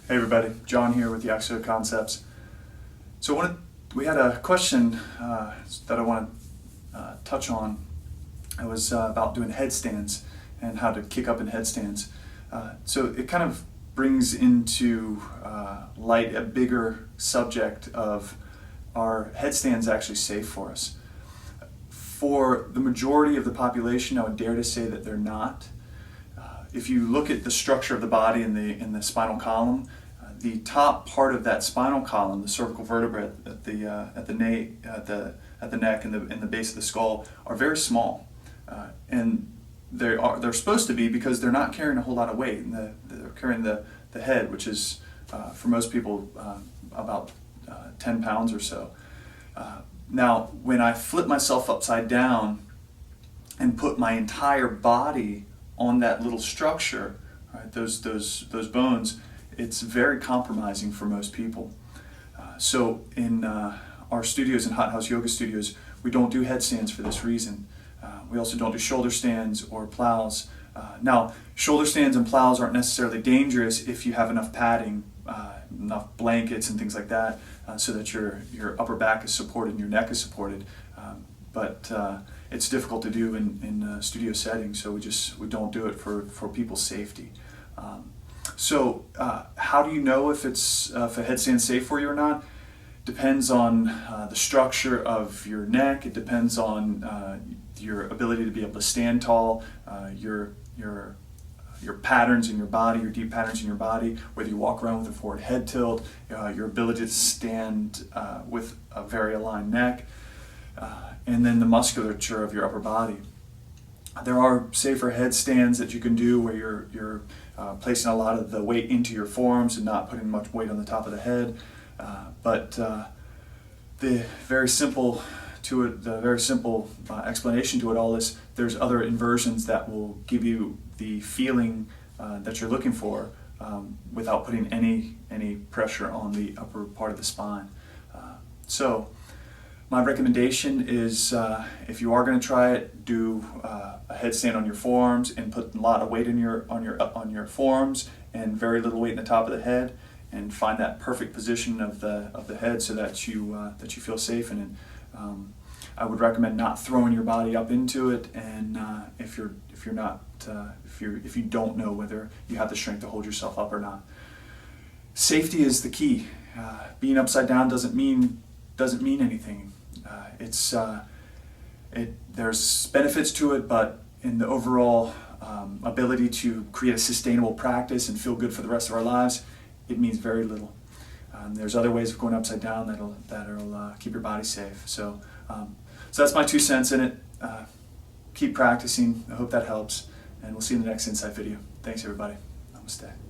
Hey everybody, John here with the Axio Concepts. So we had a question that I want to touch on. It was about doing headstands and how to kick up in headstands. So it kind of brings into light a bigger subject of, are headstands actually safe for us? For the majority of the population, I would dare to say that they're not. If you look at the structure of the body in the spinal column, the top part of that spinal column, the cervical vertebrae at the neck and the base of the skull, are very small, and they're supposed to be, because they're not carrying a whole lot of weight, and they're carrying the head, which is for most people about 10 pounds or so. Now, when I flip myself upside down and put my entire body on that little structure, right, those bones, it's very compromising for most people. So in our studios, in Hot House Yoga Studios, we don't do headstands for this reason. We also don't do shoulder stands or plows. Now, shoulder stands and plows aren't necessarily dangerous if you have enough padding, enough blankets and things like that, so that your upper back is supported and your neck is supported. But it's difficult to do in studio settings, so we don't do it for people's safety. So how do you know if a headstand's safe for you or not? Depends on the structure of your neck. It depends on your ability to be able to stand tall, your patterns in your body, your deep patterns in your body, whether you walk around with a forward head tilt, your ability to stand with a very aligned neck, and then the musculature of your upper body. There are safer headstands that you can do where you're placing a lot of the weight into your forearms and not putting much weight on the top of the head. But the very simple explanation to it all is there's other inversions that will give you the feeling that you're looking for without putting any pressure on the upper part of the spine. So my recommendation is, if you are going to try it, do a headstand on your forearms and put a lot of weight on your forearms and very little weight in the top of the head, and find that perfect position of the head so that you feel safe in it. I would recommend not throwing your body up into it, and if you don't know whether you have the strength to hold yourself up or not. Safety is the key. Being upside down doesn't mean anything. There's benefits to it, but in the overall ability to create a sustainable practice and feel good for the rest of our lives, it means very little. There's other ways of going upside down that'll keep your body safe. So that's my 2 cents in it. Keep practicing. I hope that helps, and we'll see you in the next Insight video. Thanks, everybody. Namaste.